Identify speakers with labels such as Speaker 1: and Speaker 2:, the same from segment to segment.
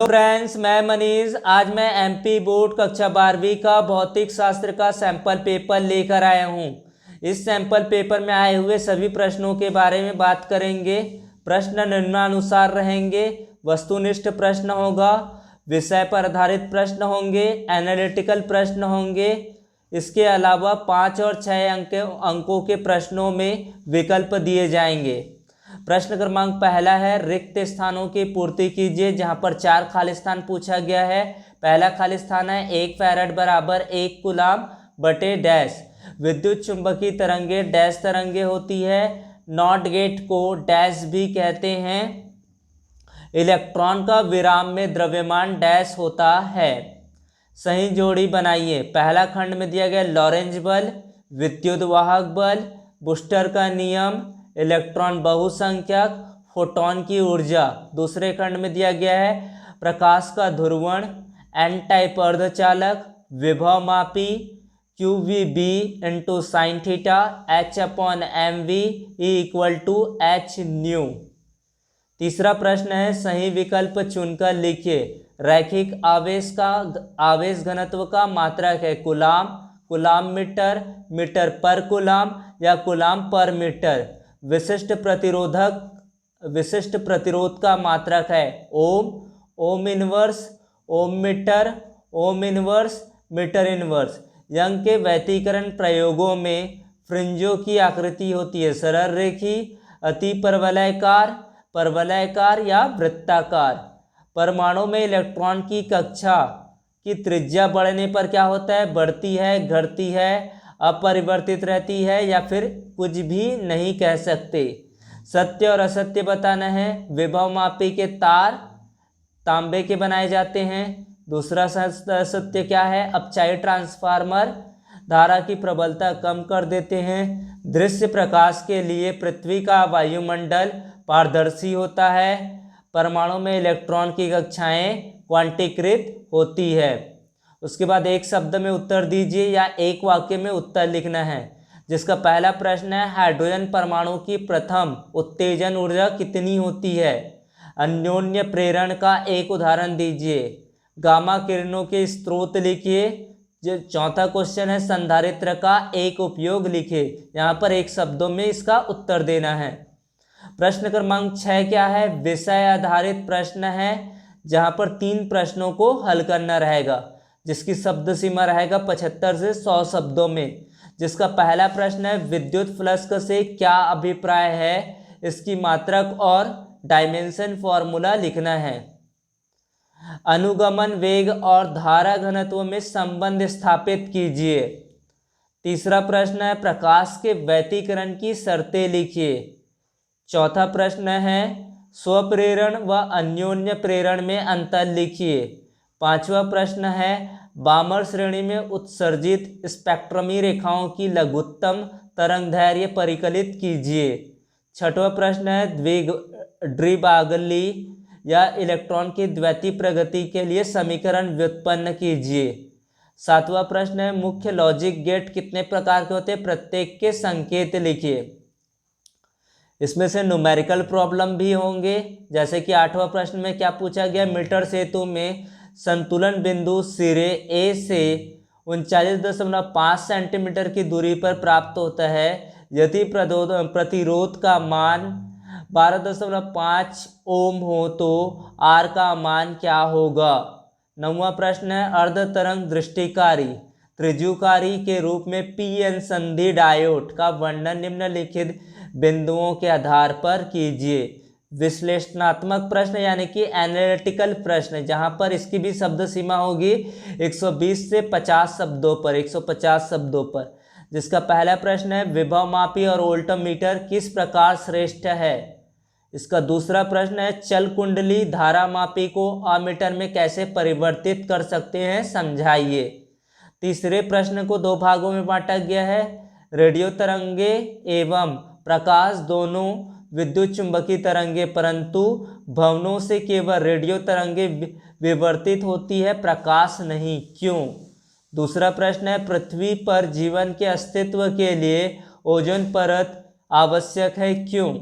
Speaker 1: Friends, मैं मनीष। आज मैं एमपी बोर्ड कक्षा 12वीं का भौतिक शास्त्र का सैंपल पेपर लेकर आया हूं। इस सैंपल पेपर में आए हुए सभी प्रश्नों के बारे में बात करेंगे। प्रश्न निम्नानुसार रहेंगे। वस्तुनिष्ठ प्रश्न होगा, विषय पर आधारित प्रश्न होंगे, एनालिटिकल प्रश्न होंगे। इसके अलावा 5 और 6 अंकों के प्रश्नों में विकल्प दिए जाएंगे। प्रश्न क्रमांक पहला है, रिक्त स्थानों की पूर्ति कीजिए। जहां पर 4 खाली स्थान पूछा गया है। पहला खाली स्थान है 1 फैराड बराबर 1 कूलाम बटे डैश। विद्युत चुंबकीय तरंगे डैश तरंगे होती है। नॉट गेट को डैश भी कहते हैं। इलेक्ट्रॉन का विराम में द्रव्यमान डैश होता है। सही जोड़ी बनाइए। पहला खंड में दिया गया लॉरेंज बल, विद्युत वाहक बल, बूस्टर का नियम, इलेक्ट्रॉन बहुसंख्यक, फोटॉन की ऊर्जा। दूसरे खंड में दिया गया है प्रकाश का ध्रुवण, एन टाइप अर्धचालक, विभव मापी, QVB into sine theta, H/mv = H/न्यू। तीसरा प्रश्न है, सही विकल्प चुनकर लिखिए। रैखिक आवेश घनत्व का मात्रक है कूलाम, कूलाम मीटर, मीटर पर कूलाम या कूलाम पर मीटर। विशिष्ट प्रतिरोध का मात्रक है ohm, ohm inverse, ohm metre, ohm inverse, metre inverse. Young के वैतीकरण प्रयोगों में फ्रिंजों की आकृति होती है सरल रेखी, अति परवलयकार, परवलयकार या वृत्ताकार। परमाणु में इलेक्ट्रॉन की कक्षा की त्रिज्या बढ़ने पर क्या होता है? बढ़ती है, घटती है, अपरिवर्तित रहती है या फिर कुछ भी नहीं कह सकते। सत्य और असत्य बताना है। विभव मापी के तार तांबे के बनाए जाते हैं। दूसरा सत्य क्या है? अपचायी ट्रांसफार्मर धारा की प्रबलता कम कर देते हैं। दृश्य प्रकाश के लिए पृथ्वी का वायुमंडल पारदर्शी होता है। परमाणु में इलेक्ट्रॉन की कक्षाएं क्वांटीकृत होती है। उसके बाद एक शब्द में उत्तर दीजिए या एक वाक्य में उत्तर लिखना है। जिसका पहला प्रश्न है, हाइड्रोजन परमाणु की प्रथम उत्तेजन ऊर्जा कितनी होती है? अन्योन्य प्रेरण का एक उदाहरण दीजिए। गामा किरणों के स्रोत लिखिए। जो चौथा क्वेश्चन है, संधारित्र का एक उपयोग लिखिए। यहाँ पर एक शब्दों में इसका उत्तर देना है। प्रश्न क्रमांक 6 क्या है? विषय आधारित प्रश्न है, जहां पर 3 प्रश्नों को हल करना रहेगा, जिसकी शब्द सीमा रहेगा 75 से 100 शब्दों में। जिसका पहला प्रश्न है, विद्युत फ्लक्स से क्या अभिप्राय है? इसकी मात्रक और डायमेंशन फॉर्मूला लिखना है। अनुगमन वेग और धारा घनत्व में संबंध स्थापित कीजिए। तीसरा प्रश्न है, प्रकाश के व्यतिकरण की शर्तें लिखिए। चौथा प्रश्न है, स्वप्रेरण व अन्योन्य प्रेरण में अंतर लिखिए। पांचवा प्रश्न है, बामर श्रेणी में उत्सर्जित स्पेक्ट्रमी रेखाओं की लघुत्तम तरंगदैर्घ्य परिकलित कीजिए। छठवां प्रश्न है, द्विभागली या इलेक्ट्रॉन की द्वैतीय प्रगति के लिए समीकरण व्युत्पन्न कीजिए। सातवां प्रश्न है, मुख्य लॉजिक गेट कितने प्रकार के होते हैं? प्रत्येक के संकेत लिखिए। इसमें से न्यूमेरिकल प्रॉब्लम भी होंगे। जैसे कि 8वां प्रश्न में क्या पूछा गया? मीटर सेतु में संतुलन बिंदु सिरे ए से 39.5 सेंटीमीटर की दूरी पर प्राप्त होता है। यदि प्रतिरोध का मान 12.5 ओम हो तो आर का मान क्या होगा? 9वां प्रश्न है, अर्ध तरंग दृष्टिकारी त्रिज्युकारी के रूप में पीएन संधि डायोड का वर्णन निम्नलिखित बिंदुओं के आधार पर कीजिए। विश्लेषणात्मक प्रश्न यानी कि एनालिटिकल प्रश्न, जहां पर इसकी भी शब्द सीमा होगी 120 से 50 शब्दों पर, 150 शब्दों पर। जिसका पहला प्रश्न है, विभव मापी और वोल्टमीटर किस प्रकार श्रेष्ठ है? इसका दूसरा प्रश्न है, चल कुंडली धारा मापी को अमीटर में कैसे परिवर्तित कर सकते हैं? समझाइए। तीसरे प्रश्न को 2 भागों में बांटा गया है। रेडियो तरंगे एवं प्रकाश दोनों विद्युत चुंबकीय तरंगे, परंतु भवनों से केवल रेडियो तरंगे विवर्तित होती है, प्रकाश नहीं, क्यों? दूसरा प्रश्न है, पृथ्वी पर जीवन के अस्तित्व के लिए ओजोन परत आवश्यक है, क्यों?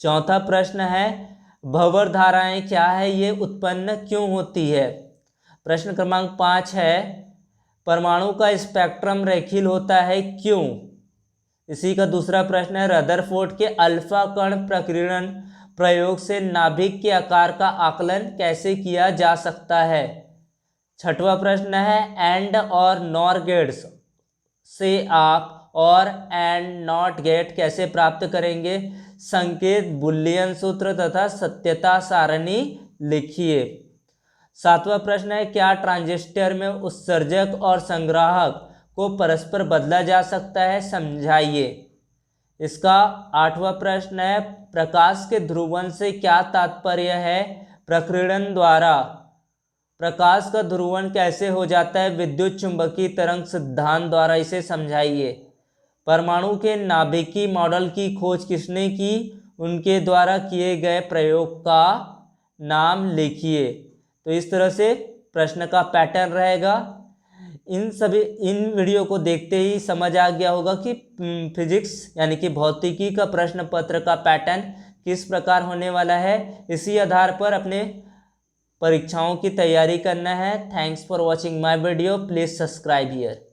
Speaker 1: चौथा प्रश्न है, भंवर धाराएं क्या है, ये उत्पन्न क्यों होती है। प्रश्न क्रमांक 5 है परमाणु का स्पेक्ट्रम रेखीय होता है क्यों। इसी का दूसरा प्रश्न है रदरफोर्ड के अल्फा कण प्रकीर्णन प्रयोग से नाभिक के आकार का आकलन कैसे किया जा सकता है। छठवां प्रश्न है एंड और नॉर गेट्स से आप और एंड नॉट गेट कैसे प्राप्त करेंगे। संकेत, बुलियन सूत्र तथा सत्यता सारणी लिखिए। सातवां प्रश्न है क्या ट्रांजिस्टर में उत्सर्जक और संग्राहक को परस्पर बदला जा सकता है, समझाइए। इसका आठवां प्रश्न है प्रकाश के ध्रुवण से क्या तात्पर्य है। प्रकीर्णन द्वारा प्रकाश का ध्रुवण कैसे हो जाता है, विद्युत चुंबकीय तरंग सिद्धांत द्वारा इसे समझाइए। परमाणु के नाभिकीय मॉडल की खोज किसने की, उनके द्वारा किए गए प्रयोग का नाम लिखिए। तो इस तरह से प्रश्न का पैटर्न रहेगा। इन वीडियो को देखते ही समझ आ गया होगा कि फिजिक्स यानी कि भौतिकी का प्रश्न पत्र का पैटर्न किस प्रकार होने वाला है। इसी आधार पर अपने परीक्षाओं की तैयारी करना है। Thanks for watching my video, please subscribe here.